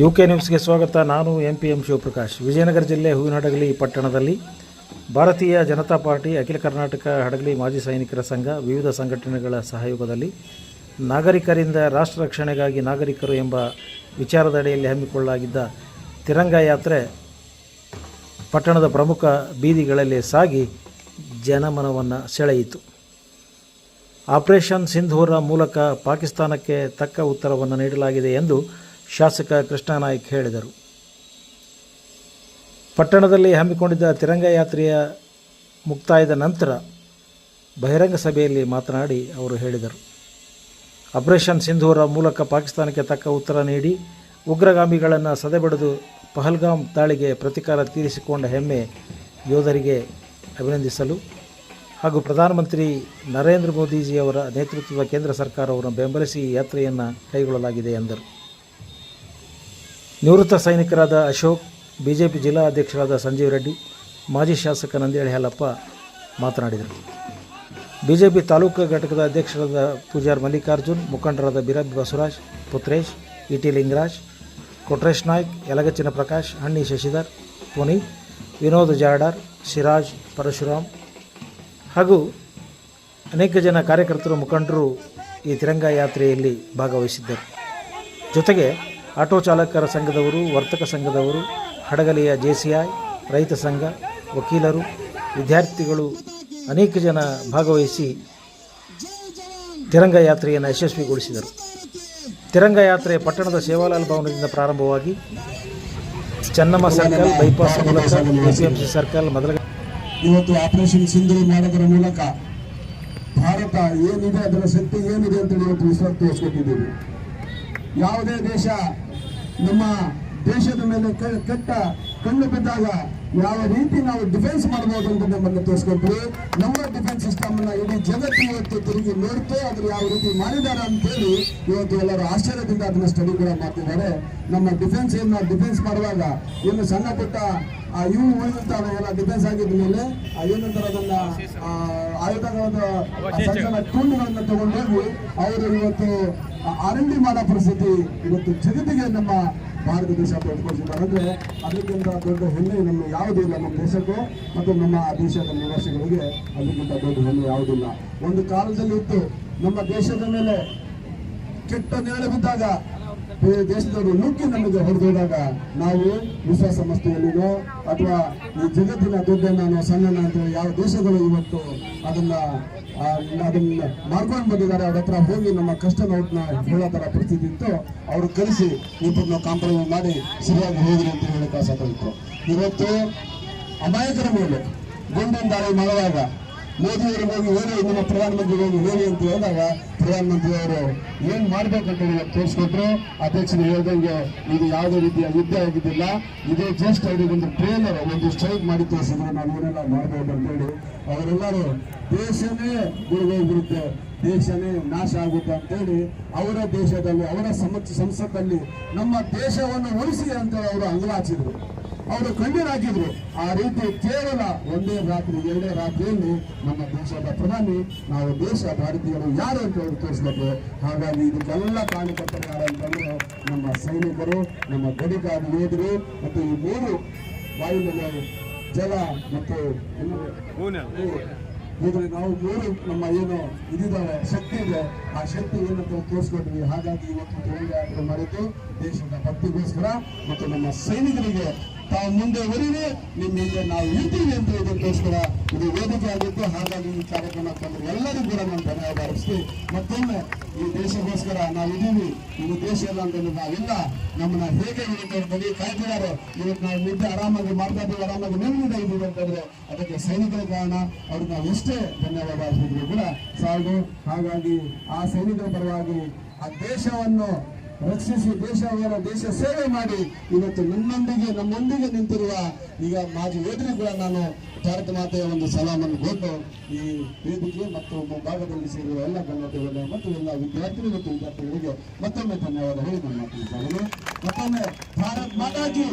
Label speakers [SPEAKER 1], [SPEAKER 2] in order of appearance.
[SPEAKER 1] UK ನ್ಯೂಸ್ಗೆ ಸ್ವಾಗತ. ನಾನು MPM ಶಿವಪ್ರಕಾಶ್. ವಿಜಯನಗರ ಜಿಲ್ಲೆ ಹೂವಿನಹಡಗಲಿ ಪಟ್ಟಣದಲ್ಲಿ ಭಾರತೀಯ ಜನತಾ ಪಾರ್ಟಿ, ಅಖಿಲ ಕರ್ನಾಟಕ ಹಡಗಲಿ ಮಾಜಿ ಸೈನಿಕರ ಸಂಘ, ವಿವಿಧ ಸಂಘಟನೆಗಳ ಸಹಯೋಗದಲ್ಲಿ ನಾಗರಿಕರಿಂದ ರಾಷ್ಟ್ರ ರಕ್ಷಣೆಗಾಗಿ ನಾಗರಿಕರು ಎಂಬ ವಿಚಾರದಡಿಯಲ್ಲಿ ಹಮ್ಮಿಕೊಳ್ಳಲಾಗಿದ್ದ ತಿರಂಗ ಯಾತ್ರೆ ಪಟ್ಟಣದ ಪ್ರಮುಖ ಬೀದಿಗಳಲ್ಲಿ ಸಾಗಿ ಜನಮನವನ್ನು ಸೆಳೆಯಿತು. ಆಪರೇಷನ್ ಸಿಂಧೂರ ಮೂಲಕ ಪಾಕಿಸ್ತಾನಕ್ಕೆ ತಕ್ಕ ಉತ್ತರವನ್ನು ನೀಡಲಾಗಿದೆ ಎಂದು ಶಾಸಕ ಕೃಷ್ಣನಾಯ್ಕ ಹೇಳಿದರು. ಪಟ್ಟಣದಲ್ಲಿ ಹಮ್ಮಿಕೊಂಡಿದ್ದ ತಿರಂಗ ಯಾತ್ರೆಯ ಮುಕ್ತಾಯದ ನಂತರ ಬಹಿರಂಗ ಸಭೆಯಲ್ಲಿ ಮಾತನಾಡಿ ಅವರು ಹೇಳಿದರು. ಆಪರೇಷನ್ ಸಿಂಧೂರ ಮೂಲಕ ಪಾಕಿಸ್ತಾನಕ್ಕೆ ತಕ್ಕ ಉತ್ತರ ನೀಡಿ ಉಗ್ರಗಾಮಿಗಳನ್ನು ಸದೆಬಡಿದು ಪಹಲ್ಗಾಮ್ ದಾಳಿಗೆ ಪ್ರತೀಕಾರ ತೀರಿಸಿಕೊಂಡ ಹೆಮ್ಮೆ ಯೋಧರಿಗೆ ಅಭಿನಂದಿಸಲು ಹಾಗೂ ಪ್ರಧಾನಮಂತ್ರಿ ನರೇಂದ್ರ ಮೋದಿಜಿಯವರ ನೇತೃತ್ವದ ಕೇಂದ್ರ ಸರ್ಕಾರವನ್ನು ಬೆಂಬಲಿಸಿ ಯಾತ್ರೆಯನ್ನು ಕೈಗೊಳ್ಳಲಾಗಿದೆ ಎಂದರು. ನಿವೃತ್ತ ಸೈನಿಕರಾದ ಅಶೋಕ್, ಬಿಜೆಪಿ ಜಿಲ್ಲಾ ಅಧ್ಯಕ್ಷರಾದ ಸಂಜೀವ್ ರೆಡ್ಡಿ, ಮಾಜಿ ಶಾಸಕ ನಂದೇಳಿ ಹಾಲಪ್ಪ ಮಾತನಾಡಿದರು. ಬಿಜೆಪಿ ತಾಲೂಕು ಘಟಕದ ಅಧ್ಯಕ್ಷರಾದ ಪೂಜಾರ್ ಮಲ್ಲಿಕಾರ್ಜುನ್, ಮುಖಂಡರಾದ ಬಿರಬ್ ಬಸವರಾಜ್, ಪುತ್ರೇಶ್, ಇಟಿ ಲಿಂಗರಾಜ್, ಕೊಟ್ರೇಶ್ ನಾಯ್ಕ್, ಯಲಗಚ್ಚಿನ ಪ್ರಕಾಶ್, ಹಣ್ಣಿ ಶಶಿಧರ್, ಪುನೀತ್, ವಿನೋದ್ ಜಾಡಾರ್, ಸಿರಾಜ್, ಪರಶುರಾಮ್ ಹಾಗೂ ಅನೇಕ ಜನ ಕಾರ್ಯಕರ್ತರು, ಮುಖಂಡರು ಈ ತಿರಂಗ ಯಾತ್ರೆಯಲ್ಲಿ ಭಾಗವಹಿಸಿದ್ದರು. ಜೊತೆಗೆ ಆಟೋ ಚಾಲಕರ ಸಂಘದವರು, ವರ್ತಕ ಸಂಘದವರು, ಹಡಗಲಿಯ JCI, ರೈತ ಸಂಘ, ವಕೀಲರು, ವಿದ್ಯಾರ್ಥಿಗಳು ಅನೇಕ ಜನ ಭಾಗವಹಿಸಿ ತಿರಂಗ ಯಾತ್ರೆಯನ್ನು ಯಶಸ್ವಿಗೊಳಿಸಿದರು. ತಿರಂಗ ಯಾತ್ರೆ ಪಟ್ಟಣದ ಸೇವಾಲಾಲ್ ಭವನದಿಂದ ಪ್ರಾರಂಭವಾಗಿ ಚೆನ್ನಮ್ಮ ಸರ್ಕಲ್ ಬೈಪಾಸ್ ಮೂಲಕ APMC ಸರ್ಕಲ್ ಮೊದಲ
[SPEAKER 2] ಇವತ್ತು ಆಪರೇಷನ್ ಸಿಂಧೂರ್ ಮಾಡೋದರ ಮೂಲಕ ಭಾರತ ಏನಿದೆ, ಅದರ ಶಕ್ತಿ ಏನಿದೆ ಅಂತೇಳಿ ಇವತ್ತು ವಿಶ್ವ ತೋರಿಸ್ಕೊಟ್ಟಿದ್ದೀವಿ. ಯಾವುದೇ ದೇಶ ನಮ್ಮ ದೇಶದ ಮೇಲೆ ಕೆಟ್ಟ ಕಣ್ಣು ಬಿದ್ದಾಗ ಯಾವ ರೀತಿ ನಾವು ಡಿಫೆನ್ಸ್ ಮಾಡಬಹುದು ಅಂತ ನಮ್ಮನ್ನು ತೋರಿಸ್ಕೊಟ್ರು. ನಮ್ಮ ಡಿಫೆನ್ಸ್ ಸಿಸ್ಟಮ್ ಅನ್ನ ಇಡೀ ಜಗತ್ತು ಇವತ್ತು ತಿರುಗಿ ನೋಡ್ತು, ಅದ್ರ ಯಾವ ರೀತಿ ಮಾಡಿದ್ದಾರೆ ಅಂತೇಳಿ ಇವತ್ತು ಎಲ್ಲರೂ ಆಶ್ಚರ್ಯದಿಂದ ಅದನ್ನ ಸ್ಟಡಿ ಕೂಡ ಮಾಡ್ತಿದ್ದಾರೆ. ನಮ್ಮ ಡಿಫೆನ್ಸ್ ಡಿಫೆನ್ಸ್ ಮಾಡುವಾಗ ಏನು ಸಣ್ಣ ಪುಟ್ಟ ಇವು ಉಳಿದಿರ್ತಾವೆ ಎಲ್ಲ ಡಿಫೆನ್ಸ್ ಆಗಿದ ಮೇಲೆ ಏನಂತಾರೆ ಅದನ್ನ ಆಯುಧಗಳನ್ನ ಸಣ್ಣ ಟೂಲ್ಗಳನ್ನ ತಗೊಂಡೋಗಿ ಅವರು ಇವತ್ತು R&D ಮಾಡೋ ಪರಿಸ್ಥಿತಿ ಇವತ್ತು ಜಗತ್ತಿಗೆ ನಮ್ಮ ಭಾರತ ದೇಶ ತೋರಿಸ್ಕೊಳ್ತಿದ್ದಾರೆ. ಅಂದ್ರೆ ಅದಕ್ಕಿಂತ ದೊಡ್ಡ ಹೆಮ್ಮೆ ನಮ್ಮ ಯಾವುದಿಲ್ಲ ನಮ್ಮ ದೇಶಕ್ಕೂ ಮತ್ತು ನಮ್ಮ ದೇಶದ ನಿವಾಸಿಗಳಿಗೆ. ಅದಕ್ಕಿಂತ ದೊಡ್ಡ ಹೆಮ್ಮೆ ಯಾವುದಿಲ್ಲ. ಒಂದು ಕಾಲದಲ್ಲಿ ಇತ್ತು ನಮ್ಮ ದೇಶದ ಮೇಲೆ ಕೆಟ್ಟ ನೇಳು ಬಿದ್ದಾಗ ದೇಶದವರು ನುಗ್ಗಿ ನಮಗೆ ಹೊಡೆದೋದಾಗ ನಾವು ವಿಶ್ವಸಂಸ್ಥೆಯಲ್ಲಿನೋ ಅಥವಾ ಈ ಜಗತ್ತಿನ ದೊಡ್ಡ ನಾನು ಸಣ್ಣ ಅಂತ ಯಾವ ದೇಶಗಳು ಇವತ್ತು ಅದನ್ನ ಮಾಡ್ಕೊಂಡು ಬಂದಿದ್ದಾರೆ. ಅವ್ರ ಹತ್ರ ಹೋಗಿ ನಮ್ಮ ಕಷ್ಟ ನೋಟನ್ನ ಹೇಳೋ ತರ ಪರಿಸ್ಥಿತಿ ಇತ್ತು. ಅವರು ಕಲಿಸಿ ಇಬ್ಬರನ್ನ ಕಾಂಪ್ರಮೈಸ್ ಮಾಡಿ ಸರಿಯಾಗಿ ಹೋಗ್ರಿ ಅಂತ ಹೇಳಕ್ ಸಾಕಾಗಿತ್ತು. ಇವತ್ತು ಅಮಾಯಕರ ಮೇಲೆ ಗುಂಡಿನ ದಾಳಿ ಮಾಡುವಾಗ ಮೋದಿಯವರಿಗೆ ಹೋಗಿ ಹೇಳಿ, ನಮ್ಮ ಪ್ರಧಾನಮಂತ್ರಿಗೆ ಹೋಗಿ ಹೇಳಿ ಅಂತ ಹೇಳಿದಾಗ ಪ್ರಧಾನಮಂತ್ರಿ ಅವರು ಏನ್ ಮಾಡ್ಬೇಕಂತ ತೋರಿಸ್ಕೊಟ್ರು. ಅಧ್ಯಕ್ಷರು ಹೇಳ್ದಂಗೆ ಇದು ಯಾವುದೇ ರೀತಿಯ ಯುದ್ಧ ಆಗಿದ್ದಿಲ್ಲ, ಇದೇ ಜಸ್ಟ್ ಅವರಿಗೊಂದು ಟ್ರೇಲರ್, ಒಂದು ಸ್ಟ್ರೈಕ್ ಮಾಡಿ ತೋರಿಸಿದ್ರು ನಾವು ಏನೆಲ್ಲ ಮಾಡ್ಬೋದು ಅಂತೇಳಿ. ಅವರೆಲ್ಲರೂ ದೇಶನೇ ಗುರುಗೋಗ್ಬಿಡುತ್ತೆ, ದೇಶನೇ ನಾಶ ಆಗುತ್ತೆ ಅಂತೇಳಿ ಅವರ ದೇಶದಲ್ಲಿ ಅವರ ಸಂಸತ್ತಲ್ಲಿ ನಮ್ಮ ದೇಶವನ್ನು ಉಳಿಸಿ ಅಂತ ಅವರು ಅಂಗಲಾಚಿದ್ರು, ಅವರು ಕಣ್ಣೀರಾಕಿದ್ರು. ಆ ರೀತಿ ಕೇವಲ ಒಂದೇ ರಾತ್ರಿ ಎರಡೇ ರಾತ್ರಿಯಲ್ಲಿ ನಮ್ಮ ದೇಶದ ಪ್ರಧಾನಿ ನಾವು ದೇಶ ಭಾರತೀಯರು ಯಾರು ಅಂತ ಹೇಳಿ ತೋರಿಸ್ಬೇಕು. ಹಾಗಾಗಿ ಇದಕ್ಕೆಲ್ಲ ಕಾರಣಕರ್ತರು ಯಾರು ಅಂತಂದ್ರೆ ನಮ್ಮ ಸೈನಿಕರು, ನಮ್ಮ ಗಡಿಗಾದ ಯೋಧರು ಮತ್ತು ಈ ಮೂರು ವಾಯುನೆಲೆ, ಜಲ ಮತ್ತು ನಾವು ಮೂರು ನಮ್ಮ ಏನು ಇದಿದ್ದಾವೆ ಶಕ್ತಿ ಇದೆ, ಆ ಶಕ್ತಿ ಏನಂತ ತೋರಿಸ್ಕೊಟ್ವಿ. ಹಾಗಾಗಿ ಇವತ್ತು ತಿರಂಗ ಯಾತ್ರೆ ಮಾಡಿದ್ದು ದೇಶದ ಭಕ್ತಿಗೋಸ್ಕರ ಮತ್ತು ನಮ್ಮ ಸೈನಿಕರಿಗೆ ತಾವು ಮುಂದೆ ಹೊರಿವಿ, ನಿಮ್ಮ ಮುಂದೆ ನಾವು ಇರ್ತೀವಿ ಅಂತ ಇದಕ್ಕೋಸ್ಕರ ಇದು ವೇದಿಕೆ ಆಗಿತ್ತು. ಹಾಗಾಗಿ ಈ ಕಾರ್ಯಕ್ರಮ ತಂದ್ರೆ ಎಲ್ಲರಿಗೂ ಕೂಡ ನಾನು ಧನ್ಯವಾದ ಅರ್ಪಿಸಿ ಮತ್ತೊಮ್ಮೆ ಈ ದೇಶಕ್ಕೋಸ್ಕರ ನಾವು ಇದೀವಿ. ಇದು ದೇಶ ಇಲ್ಲ ಅಂತಂದ್ರೆ ನಾವೆಲ್ಲ ನಮ್ಮನ್ನ ಹೇಗೆ ಬಗೆ ಕಾಯ್ತಿದ್ದಾರೆ. ಇವತ್ತು ನಾವು ನಿದ್ದೆ ಆರಾಮಾಗಿ ಮಾಡ್ತಾ ಇದ್ದೀವಿ, ಆರಾಮಾಗಿ ನೆಮ್ಮದಿಯಿಂದ ಇದ್ದೀವಿ ಅಂತಂದ್ರೆ ಅದಕ್ಕೆ ಸೈನಿಕರ ಕಾರಣ. ಅವ್ರಿಗೆ ನಾವು ಎಷ್ಟೇ ಧನ್ಯವಾದ ಅರ್ಪಿಸಿದ್ರು ಕೂಡ ಸಾಕು. ಹಾಗಾಗಿ ಆ ಸೈನಿಕರ ಪರವಾಗಿ ಆ ದೇಶವನ್ನು ರಕ್ಷಿಸಿ ದೇಶ ಸೇವೆ ಮಾಡಿ ಇವತ್ತು ನಮ್ಮೊಂದಿಗೆ ನಿಂತಿರುವ ಈಗ ಮಾಜಿ ಯೋಧರಿಗೆ ಕೂಡ ನಾನು ಭಾರತ ಮಾತೆಯ ಒಂದು ಸಲಾಮನ್ನು ಕೊಟ್ಟು ಈ ವೇದಿಕೆ ಮತ್ತು ಮುಂಭಾಗದಲ್ಲಿ ಸೇರುವ ಎಲ್ಲ ಗಣ್ಯತೆಗಳು ಮತ್ತು ಎಲ್ಲ ವಿದ್ಯಾರ್ಥಿಗಳು ಮತ್ತು ವಿದ್ಯಾರ್ಥಿಗಳಿಗೆ ಮತ್ತೊಮ್ಮೆ ಧನ್ಯವಾದ ಹೇಳಿ ನನ್ನ ಮಾತನ್ನು ಮತ್ತೊಮ್ಮೆ ಭಾರತ್ ಮಾತಾ ಕೀ